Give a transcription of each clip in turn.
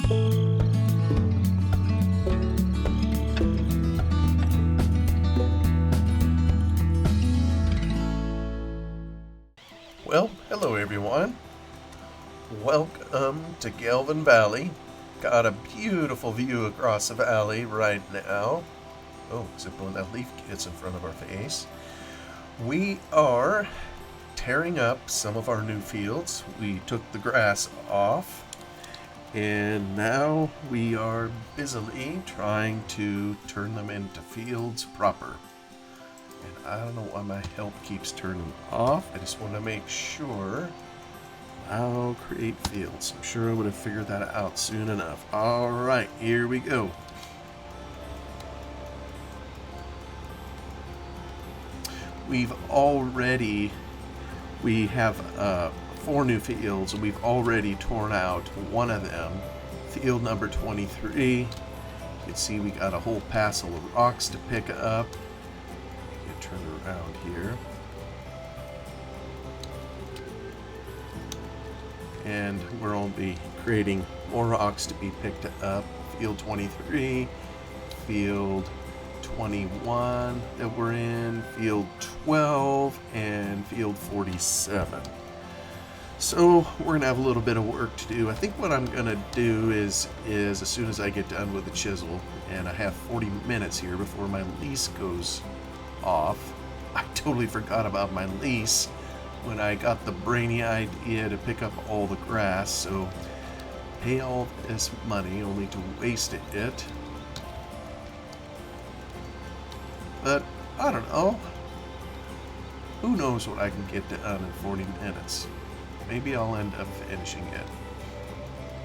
Well, hello everyone. Welcome to Gelvin Valley. Got a beautiful view across the valley right now. Oh, except when that leaf gets in front of our face. We are tearing up some of our new fields. We took the grass off, and now we are busily trying to turn them into fields proper. And I don't know why my help keeps turning off. I just want to make sure I'll create fields. I'm sure I would have figured that out soon enough. All right, here we go. We have 4 new fields, and we've already torn out one of them, field number 23. You can see we got a whole passel of rocks to pick up. Turn around here. And we're only creating more rocks to be picked up. Field 23, field 21 that we're in, field 12, and field 47. So we're gonna have a little bit of work to do. I think what I'm gonna do is as soon as I get done with the chisel, and I have 40 minutes here before my lease goes off. I totally forgot about my lease when I got the brainy idea to pick up all the grass, so pay all this money only to waste it. But I don't know. Who knows what I can get done in 40 minutes? Maybe I'll end up finishing it.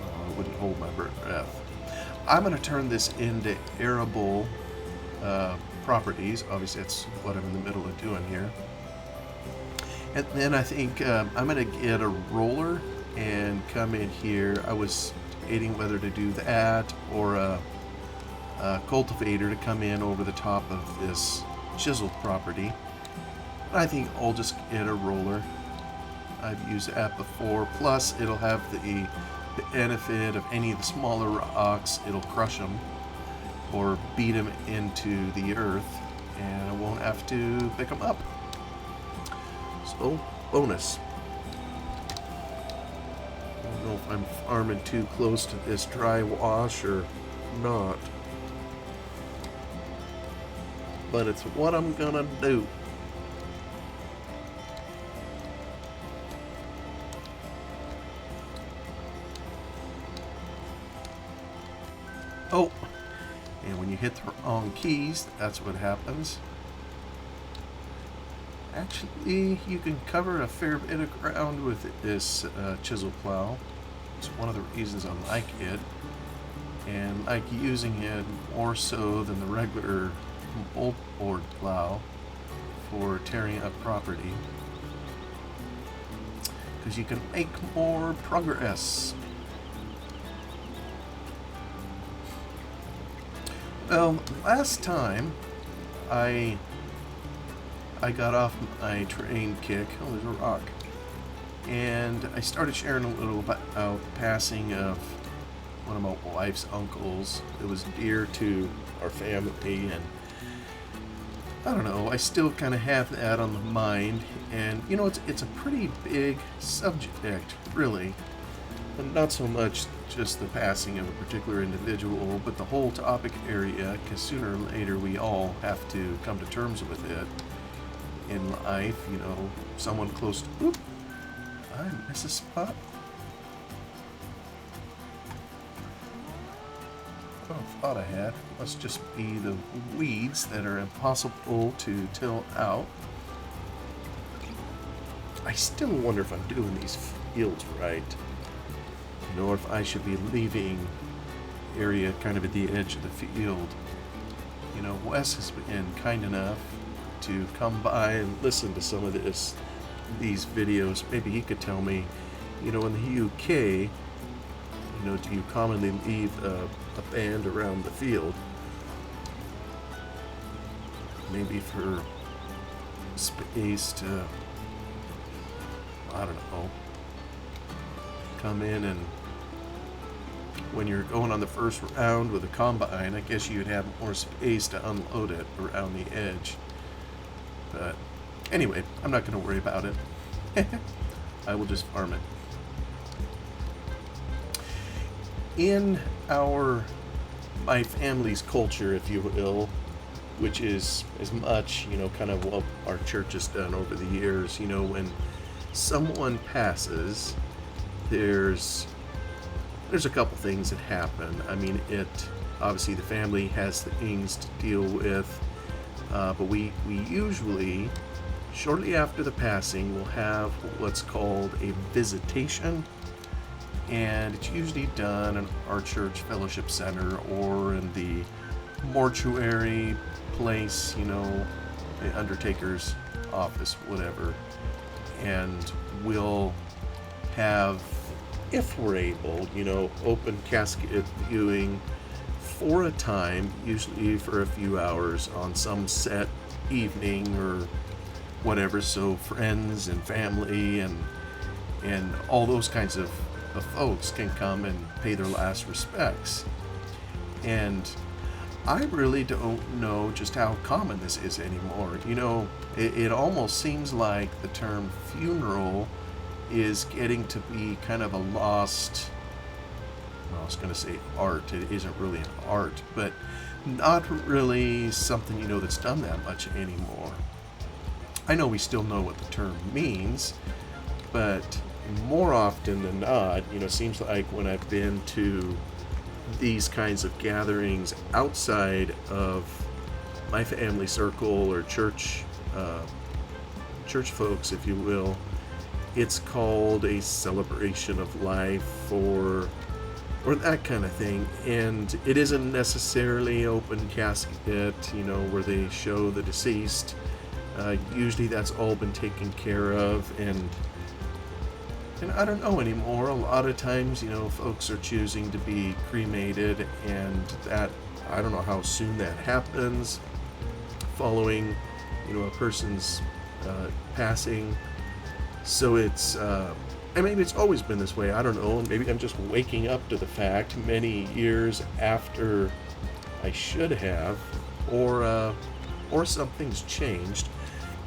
I wouldn't hold my breath. I'm going to turn this into arable properties. Obviously that's what I'm in the middle of doing here. And then I think I'm going to get a roller and come in here. I was debating whether to do that or a cultivator to come in over the top of this chiseled property. I think I'll just get a roller. I've used that before. Plus it'll have the benefit of any of the smaller rocks. It'll crush them or beat them into the earth, and I won't have to pick them up. So, bonus. I don't know if I'm farming too close to this dry wash or not, but it's what I'm gonna do. Oh! And when you hit the wrong keys, that's what happens. Actually, you can cover a fair bit of ground with this chisel plow. It's one of the reasons I like it. And like using it more so than the regular bolt board plow for tearing up property. Because you can make more progress. Well, last time I got off my train kick. Oh, there's a rock. And I started sharing a little about the passing of one of my wife's uncles. It was dear to our family, and I don't know, I still kind of have that on the mind. And you know, it's a pretty big subject, really. And not so much just the passing of a particular individual, but the whole topic area, because sooner or later we all have to come to terms with it in life. You know, someone close to, oop, I missed a spot. Oh, I thought I had. Must just be the weeds that are impossible to till out. I still wonder if I'm doing these fields right. You know, if I should be leaving the area kind of at the edge of the field. You know, Wes has been kind enough to come by and listen to some of these videos. Maybe he could tell me, you know, in the UK, you know, do you commonly leave a band around the field? Maybe for space to, I don't know, come in and when you're going on the first round with a combine, I guess you'd have more space to unload it around the edge. But anyway, I'm not going to worry about it. I will just farm it. In my family's culture, if you will, which is as much, kind of what our church has done over the years, when someone passes, there's a couple things that happen. I mean, obviously the family has things to deal with, but we usually, shortly after the passing, will have what's called a visitation, and it's usually done in our church fellowship center or in the mortuary place, the undertaker's office, whatever. And we'll have, if we're able, open casket viewing for a time, usually for a few hours on some set evening or whatever, so friends and family and all those kinds of folks can come and pay their last respects. And I really don't know just how common this is anymore. It almost seems like the term funeral is getting to be kind of a lost, well, I was going to say art. It isn't really an art, but not really something, that's done that much anymore. I know we still know what the term means, but more often than not, it seems like when I've been to these kinds of gatherings outside of my family circle or church folks, if you will, it's called a celebration of life or that kind of thing. And it isn't necessarily open casket, where they show the deceased. Usually that's all been taken care of, and I don't know anymore. A lot of times, folks are choosing to be cremated, and that, I don't know how soon that happens following, a person's passing. So it's, and maybe it's always been this way. I don't know. Maybe I'm just waking up to the fact many years after I should have, or something's changed.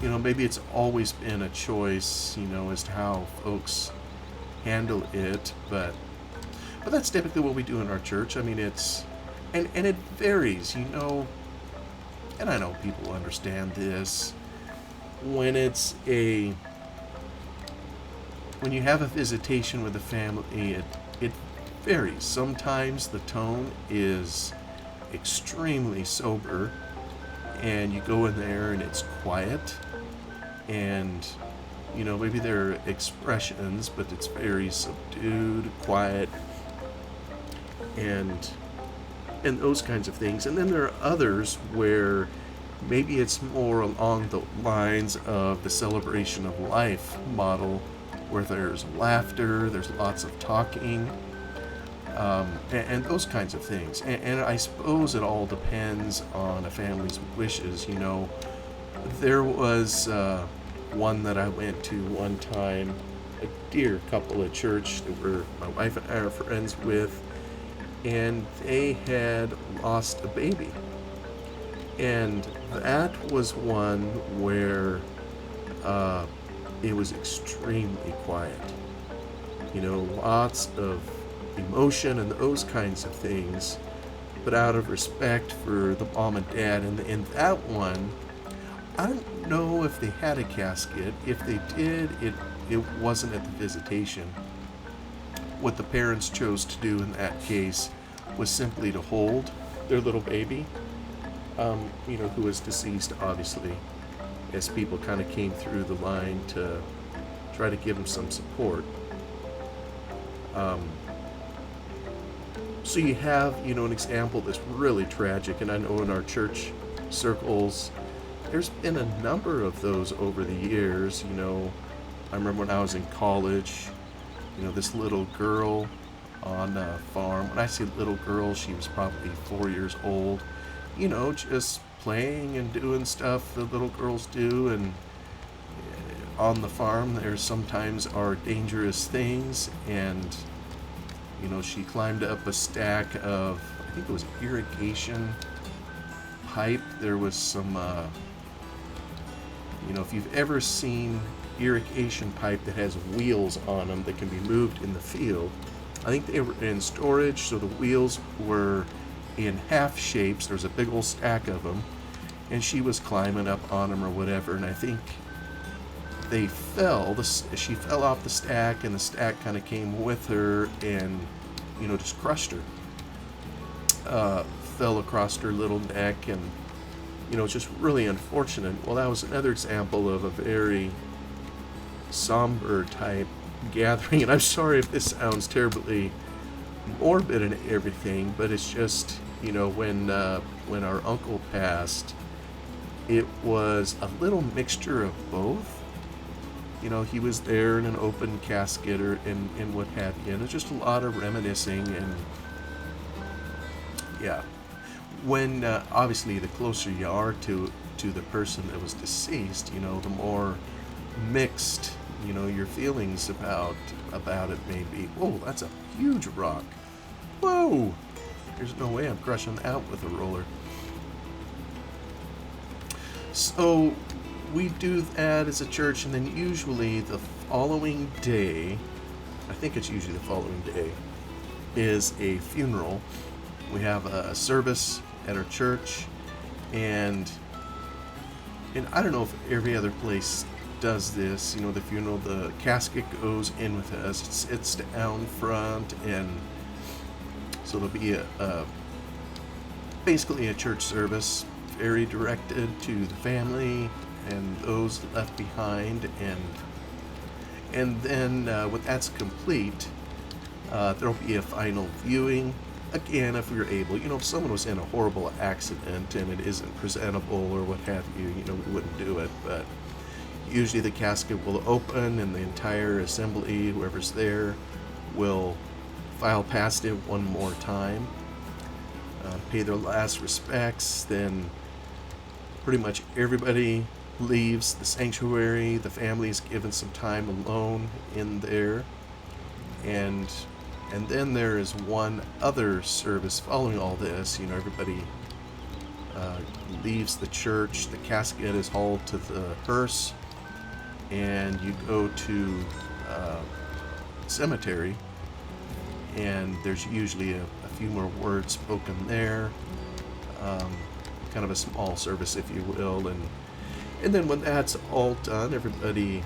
Maybe it's always been a choice, as to how folks handle it, but that's typically what we do in our church. I mean, it's, and it varies, and I know people understand this. When you have a visitation with a family, it varies. Sometimes the tone is extremely sober, and you go in there and it's quiet, and maybe there are expressions, but it's very subdued, quiet, and those kinds of things. And then there are others where maybe it's more along the lines of the celebration of life model, where there's laughter, there's lots of talking, and those kinds of things. And I suppose it all depends on a family's wishes. There was one that I went to one time, a dear couple at church that my wife and I are friends with, and they had lost a baby. And that was one where it was extremely quiet. Lots of emotion and those kinds of things, but out of respect for the mom and dad. And in that one, I don't know if they had a casket. If they did, it wasn't at the visitation. What the parents chose to do in that case was simply to hold their little baby, who was deceased, obviously, as people kind of came through the line to try to give him some support. So you have, an example that's really tragic, and I know in our church circles, there's been a number of those over the years. I remember when I was in college, this little girl on a farm. When I say little girl, she was probably 4 years old, just playing and doing stuff that little girls do. And on the farm, there sometimes are dangerous things, and She climbed up a stack of, I think it was irrigation pipe. There was some, if you've ever seen irrigation pipe that has wheels on them that can be moved in the field, I think they were in storage, so the wheels were in half shapes. There was a big old stack of them, and she was climbing up on them or whatever, and I think they fell. She fell off the stack, and the stack kind of came with her and, just crushed her. Fell across her little neck, and, it's just really unfortunate. Well, that was another example of a very somber type gathering, and I'm sorry if this sounds terribly morbid and everything, but it's just, when our uncle passed, it was a little mixture of both. He was there in an open casket and what have you, and it's just a lot of reminiscing, and yeah. When obviously the closer you are to the person that was deceased, the more mixed, your feelings about it may be. Whoa, that's a huge rock. Whoa! There's no way I'm crushing that with a roller. So we do that as a church, and then usually the following day, I think it's usually the following day, is a funeral. We have a service at our church, and I don't know if every other place does this. The funeral, the casket goes in with us. It sits down front, and so there'll be basically a church service, very directed to the family and those left behind, and then when that's complete, there'll be a final viewing. Again, if we were able, if someone was in a horrible accident and it isn't presentable or what have you, we wouldn't do it. But usually the casket will open, and the entire assembly, whoever's there, will file past it one more time, pay their last respects. Then pretty much everybody leaves the sanctuary. The family is given some time alone in there, and then there is one other service following all this. Everybody leaves the church. The casket is hauled to the hearse, and you go to cemetery, and there's usually a few more words spoken there, kind of a small service, if you will, and then when that's all done, everybody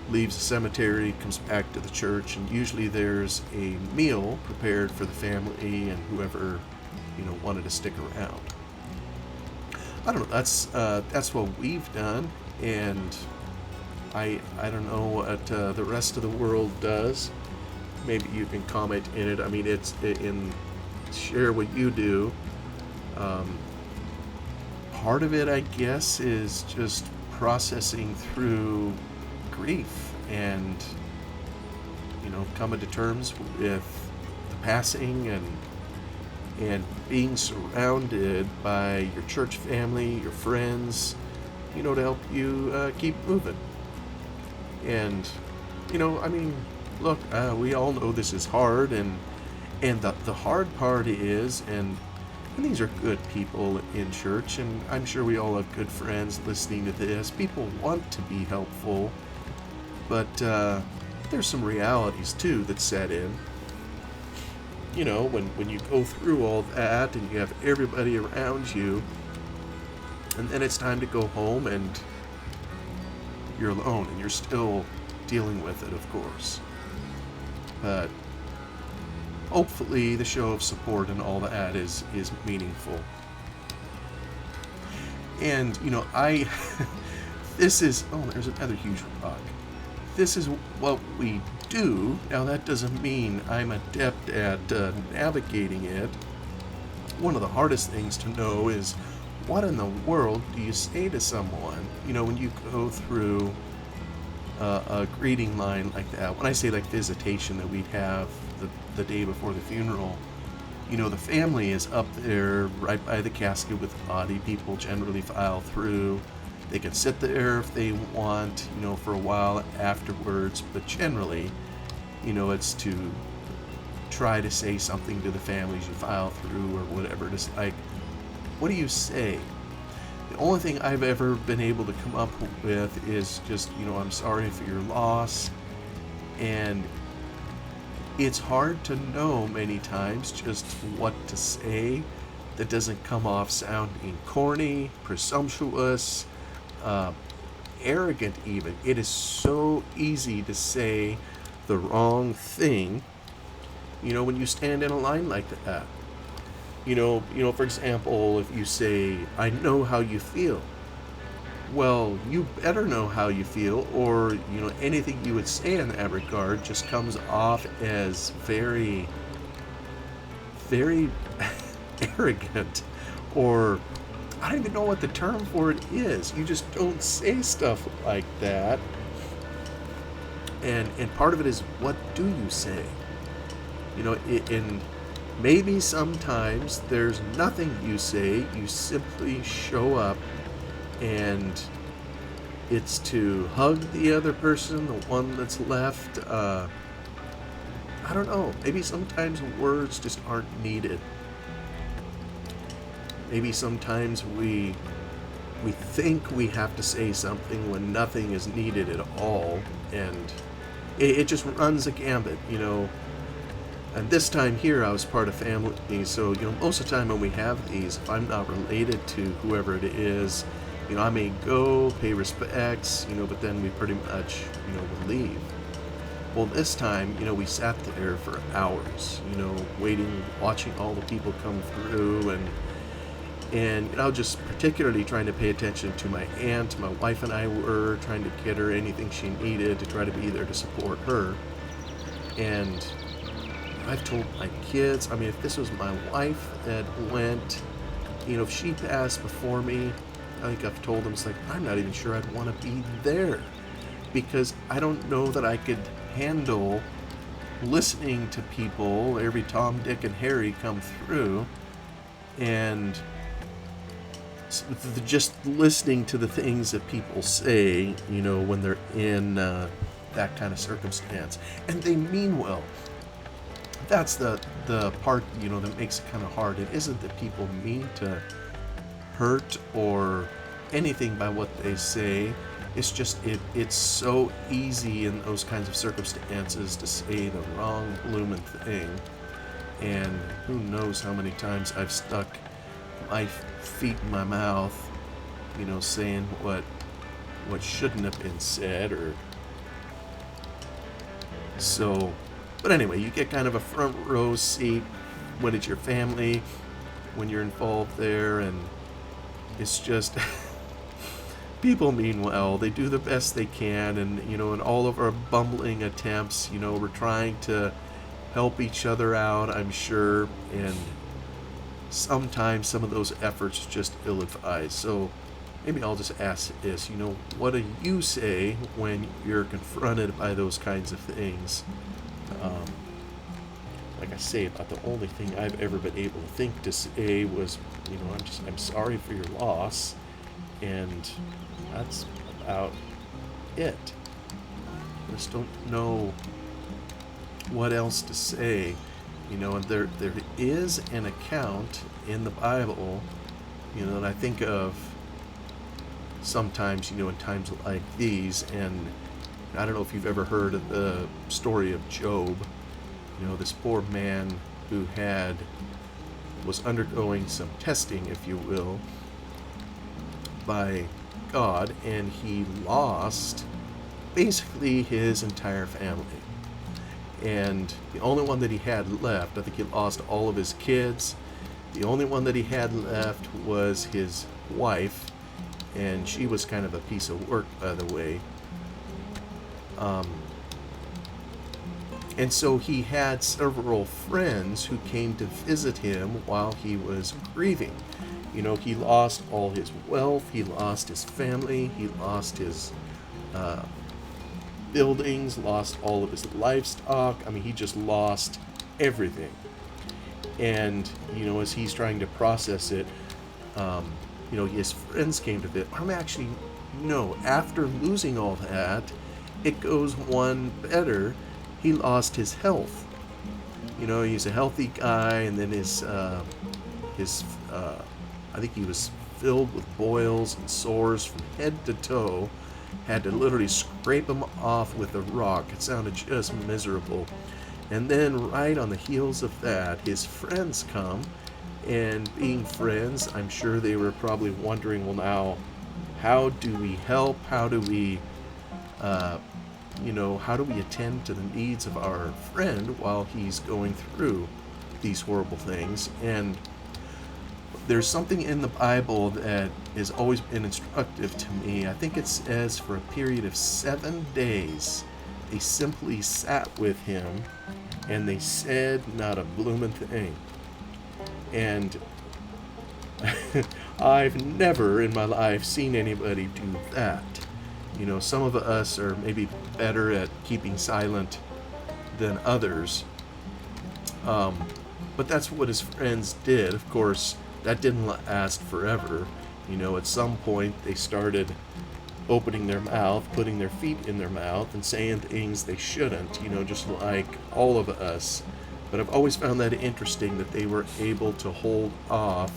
leaves the cemetery, comes back to the church, and usually there's a meal prepared for the family and whoever wanted to stick around. I don't know. That's what we've done, and I don't know what the rest of the world does. Maybe you can comment in it. I mean, share what you do. Part of it, I guess, is just processing through grief and coming to terms with the passing and being surrounded by your church family, your friends, to help you keep moving. And look, we all know this is hard, and the hard part is, and these are good people in church, and I'm sure we all have good friends listening to this. People want to be helpful, but there's some realities too that set in. When you go through all that and you have everybody around you, and then it's time to go home and you're alone, and you're still dealing with it, of course. But hopefully the show of support and all that is meaningful. And this is, there's another huge rock. This is what we do. Now, that doesn't mean I'm adept at navigating it. One of the hardest things to know is, what in the world do you say to someone, when you go through a greeting line like that? When I say like visitation that we'd have the day before the funeral, the family is up there right by the casket with the body. People generally file through. They can sit there if they want, for a while afterwards, but generally, it's to try to say something to the families you file through or whatever. Just like, what do you say? The only thing I've ever been able to come up with is just, I'm sorry for your loss. And it's hard to know many times just what to say that doesn't come off sounding corny, presumptuous, arrogant even. It is so easy to say the wrong thing, when you stand in a line like that. For example, if you say, I know how you feel. Well, you better know how you feel, or, anything you would say in that regard just comes off as very, very arrogant, or I don't even know what the term for it is. You just don't say stuff like that. And part of it is, what do you say? And maybe sometimes there's nothing you say. You simply show up, and it's to hug the other person, the one that's left. I don't know. Maybe sometimes words just aren't needed. Maybe sometimes we think we have to say something when nothing is needed at all, and it just runs a gambit, And this time here, I was part of family, so, most of the time when we have these, if I'm not related to whoever it is, I may go, pay respects, but then we pretty much, would leave. Well, this time, we sat there for hours, waiting, watching all the people come through, and just particularly trying to pay attention to my aunt. My wife and I were trying to get her anything she needed to try to be there to support her. And I've told my kids, if this was my wife that went, if she passed before me, I think I've told them, it's like, I'm not even sure I'd want to be there, because I don't know that I could handle listening to people, every Tom, Dick, and Harry come through, and just listening to the things that people say, when they're in that kind of circumstance. And they mean well. That's the part, that makes it kind of hard. It isn't that people mean to hurt or anything by what they say. It's just, it's so easy in those kinds of circumstances to say the wrong blooming thing. And who knows how many times I've stuck my feet in my mouth, saying what shouldn't have been said, or so. But anyway, you get kind of a front row seat when it's your family, when you're involved there, and it's just people mean well. They do the best they can, and in all of our bumbling attempts, we're trying to help each other out, I'm sure, and sometimes some of those efforts just ill-advised. So maybe I'll just ask this, what do you say when you're confronted by those kinds of things? Like I say, about the only thing I've ever been able to think to say was, I'm sorry for your loss, and that's about it. I just don't know what else to say. And there is an account in the Bible, that I think of sometimes, in times like these. And I don't know if you've ever heard of the story of Job. This poor man who was undergoing some testing, if you will, by God, and he lost basically his entire family. And the only one that he had left, I think he lost all of his kids. The only one that he had left was his wife, and she was kind of a piece of work, by the way. And so he had several friends who came to visit him while he was grieving. He lost all his wealth, he lost his family, he lost his buildings, lost all of his livestock. He just lost everything. And, as he's trying to process it, his friends came to visit. After losing all that, it goes one better. He lost his health. You know, he's a healthy guy, and then his I think he was filled with boils and sores from head to toe. Had to literally scrape him off with a rock. It sounded just miserable. And then, right on the heels of that, his friends come, and being friends, I'm sure they were probably wondering, well, now, how do we help? How do we, uh, how do we attend to the needs of our friend while he's going through these horrible things? And there's something in the Bible that has always been instructive to me. I think it says for a period of 7 days, they simply sat with him and they said not a bloomin' thing. And I've never in my life seen anybody do that. You know, some of us are maybe better at keeping silent than others. But that's what his friends did. Of course, that didn't last forever. You know, at some point they started opening their mouth, putting their feet in their mouth, and saying things they shouldn't, you know, just like all of us. But I've always found that interesting that they were able to hold off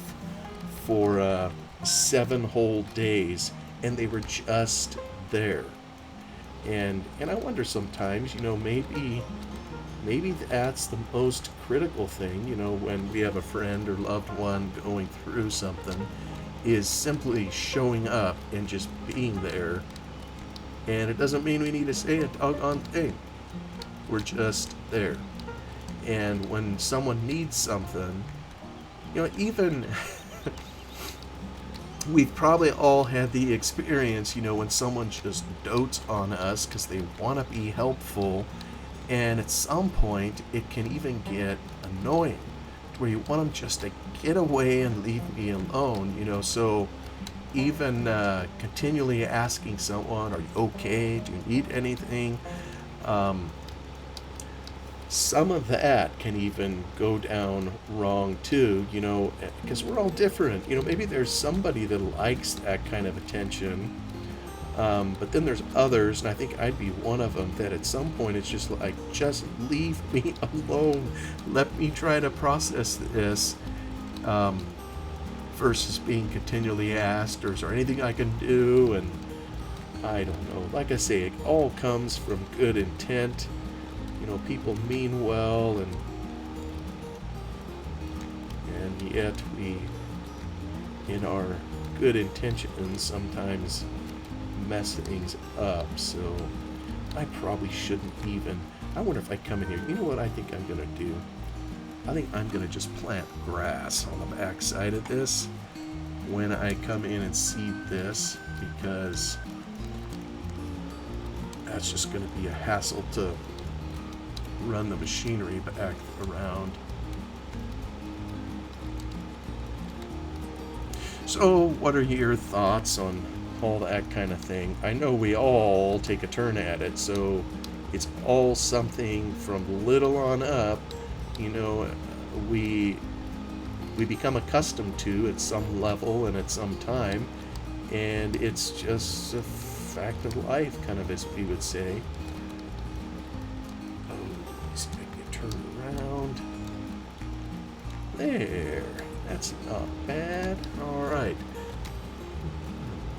for 7 whole days, and they were just there. And I wonder sometimes, you know, maybe that's the most critical thing, you know, when we have a friend or loved one going through something, is simply showing up and just being there. And it doesn't mean we need to say a doggone thing. We're just there. And when someone needs something, you know, even we've probably all had the experience, you know, when someone just dotes on us because they want to be helpful, and at some point it can even get annoying to where you want them just to get away and leave me alone, you know. So even continually asking someone, are you okay, do you need anything, some of that can even go down wrong too, you know, because we're all different. You know, maybe there's somebody that likes that kind of attention, but then there's others, and I think I'd be one of them, that at some point it's just like, just leave me alone. Let me try to process this, versus being continually asked, or is there anything I can do? And I don't know. Like I say, it all comes from good intent. You know, people mean well, and yet we, in our good intentions, sometimes mess things up. So I probably shouldn't even. I wonder if I come in here. You know what I think I'm gonna do? I think I'm gonna just plant grass on the back side of this when I come in and seed this, because that's just gonna be a hassle to run the machinery back around. So what are your thoughts on all that kind of thing? I know we all take a turn at it, so it's all something from little on up, you know, we become accustomed to at some level and at some time, and it's just a fact of life, kind of, as we would say. See if I can turn around. There. That's not bad. Alright.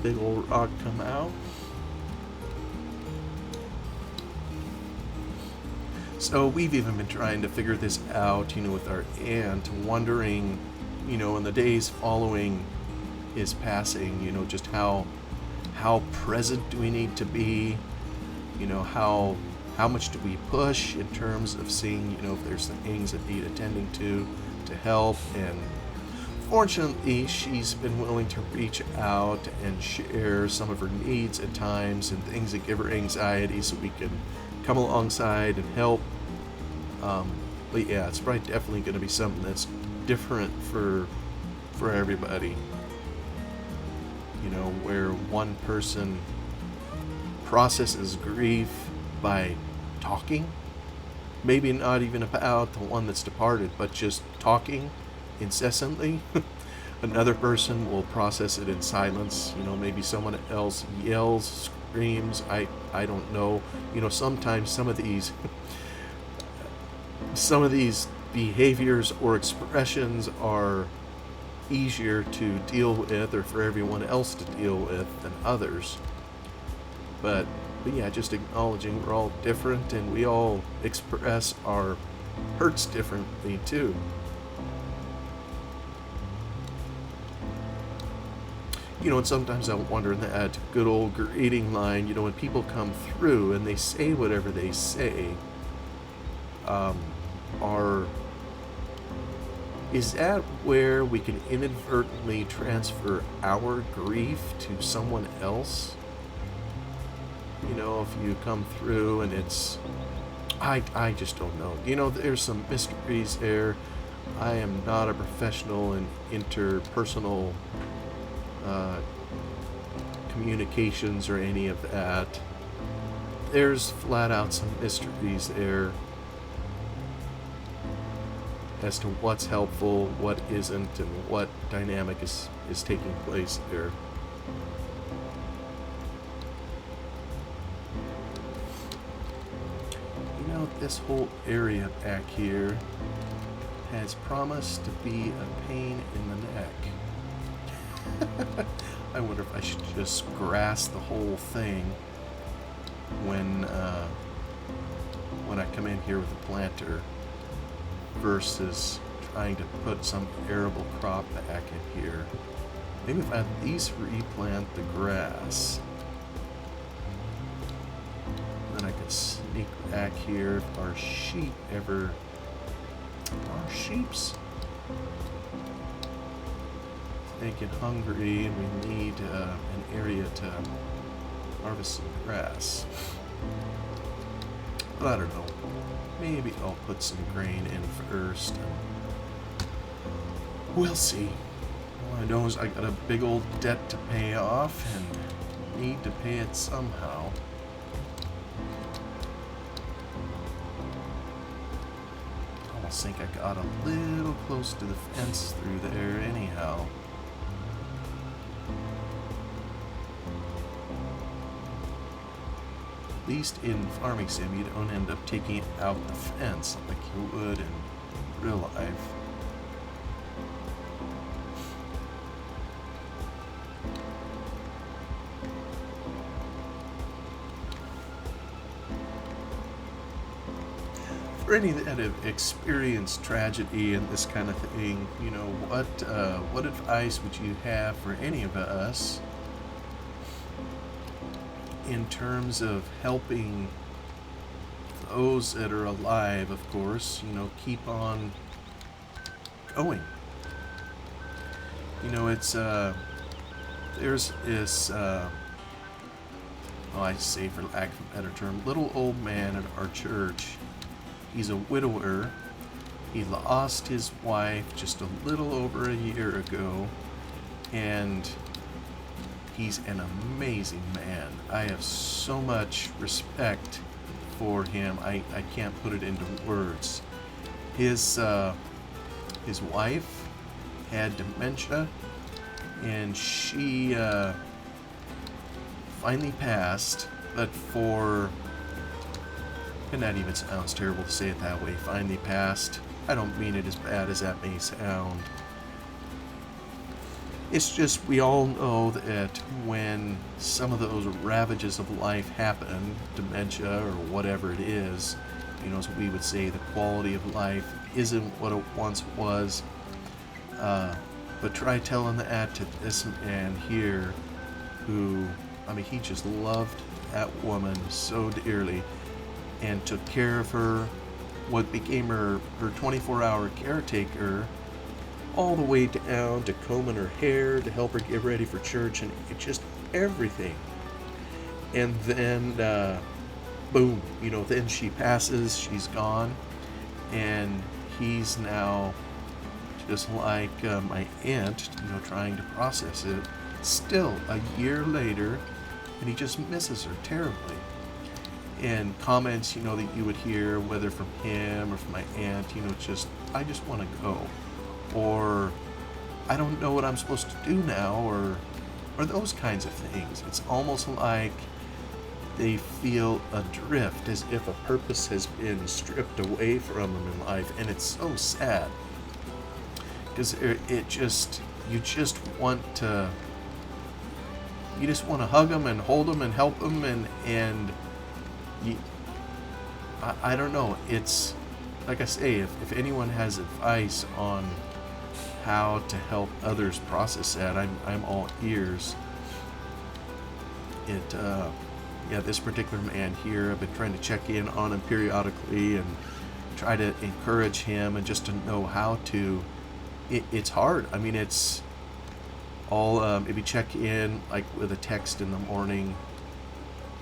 Big old rock come out. So we've even been trying to figure this out, you know, with our aunt, wondering, you know, in the days following his passing, you know, just how present do we need to be? You know, how much do we push in terms of seeing, you know, if there's things that need attending to help? And fortunately, she's been willing to reach out and share some of her needs at times and things that give her anxiety, so we can come alongside and help. But yeah, it's probably definitely going to be something that's different for everybody. You know, where one person processes grief by talking, maybe not even about the one that's departed, but just talking incessantly. Another person will process it in silence. You know, maybe someone else yells, screams. I don't know. You know, sometimes some of these some of these behaviors or expressions are easier to deal with or for everyone else to deal with than others. But yeah, just acknowledging we're all different and we all express our hurts differently too. And sometimes I wonder that good old greeting line, when people come through and they say whatever they say, is that where we can inadvertently transfer our grief to someone else? If you come through and it's, I just don't know. There's some mysteries there. I am not a professional in interpersonal communications or any of that. There's flat out some mysteries there as to what's helpful, what isn't, and what dynamic is taking place there. This whole area back here has promised to be a pain in the neck. I wonder if I should just grass the whole thing when I come in here with a planter versus trying to put some arable crop back in here. Maybe if I at least replant the grass, then I could sneak back here if our sheep ever... Our sheep's... They get hungry and we need an area to harvest some grass. But I don't know. Maybe I'll put some grain in first. We'll see. All I know is I got a big old debt to pay off and need to pay it somehow. I almost think I got a little close to the fence through there anyhow. At least in farming sim, you don't end up taking out the fence like you would in real life. For any that have experienced tragedy and this kind of thing, what advice would you have for any of us in terms of helping those that are alive, of course, keep on going? It's, there's this, I say for lack of a better term, little old man at our church. He's a widower. He lost his wife just a little over a year ago, and he's an amazing man. I have so much respect for him. I can't put it into words. His wife had dementia, and she finally passed, but and that even sounds terrible to say it that way, finally passed. I don't mean it as bad as that may sound. It's just, we all know that when some of those ravages of life happen, dementia or whatever it is, as we would say, the quality of life isn't what it once was. But try telling that to this man here who, he just loved that woman so dearly and took care of her, what became her 24-hour caretaker, all the way down to combing her hair, to help her get ready for church, and just everything. And then, boom, then she passes, she's gone, and he's now just like my aunt, trying to process it, still a year later, and he just misses her terribly. And comments, that you would hear, whether from him or from my aunt, just, I just want to go. Or, I don't know what I'm supposed to do now, or those kinds of things. It's almost like they feel adrift, as if a purpose has been stripped away from them in life, and it's so sad because you just want to hug them and hold them and help them, and you, I don't know. It's like I say, if anyone has advice on how to help others process that, I'm all ears. This particular man here, I've been trying to check in on him periodically and try to encourage him, and just to know how to. It's hard. I mean, it's all maybe check in like with a text in the morning,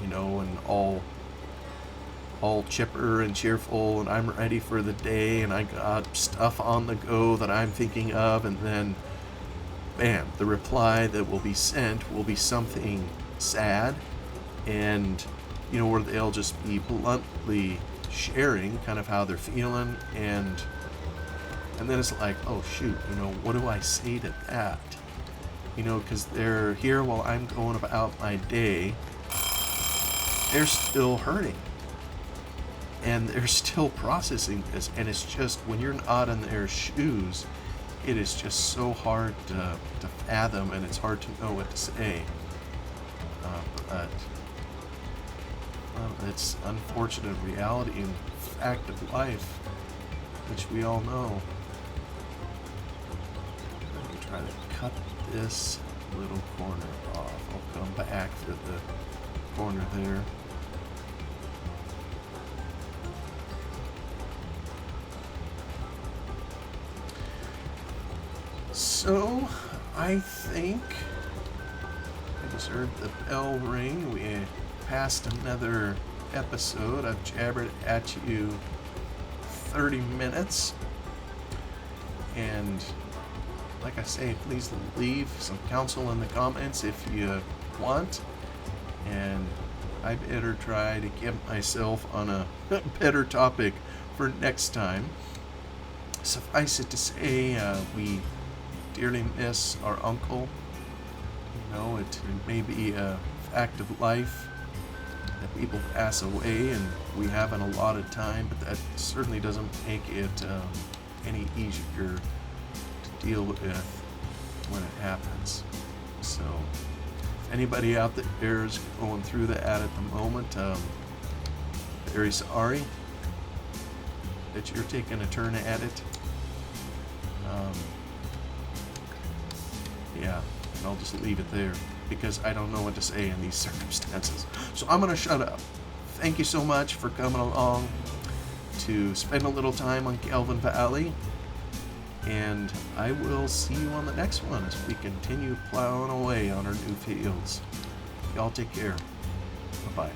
and all chipper and cheerful, and I'm ready for the day, and I got stuff on the go that I'm thinking of, and then bam, the reply that will be sent will be something sad, and where they'll just be bluntly sharing kind of how they're feeling, and then it's like, oh shoot, what do I say to that? Because they're here while I'm going about my day, they're still hurting, and they're still processing this, and it's just, when you're not in their shoes, it is just so hard to fathom, and it's hard to know what to say. But it's unfortunate reality and fact of life, which we all know. Let me try to cut this little corner off. I'll come back to the corner there. So, I think I just heard the bell ring. We passed another episode. I've jabbered at you 30 minutes. And like I say, please leave some counsel in the comments if you want. And I better try to get myself on a better topic for next time. Suffice it to say, we dearly miss our uncle. It may be a fact of life that people pass away, and we haven't a lot of time, but that certainly doesn't make it any easier to deal with when it happens. So if anybody out there is going through that at the moment, very sorry that you're taking a turn at it. And I'll just leave it there, because I don't know what to say in these circumstances. So I'm going to shut up. Thank you so much for coming along to spend a little time on Gelvin Valley, and I will see you on the next one as we continue plowing away on our new fields. Y'all take care. Bye-bye.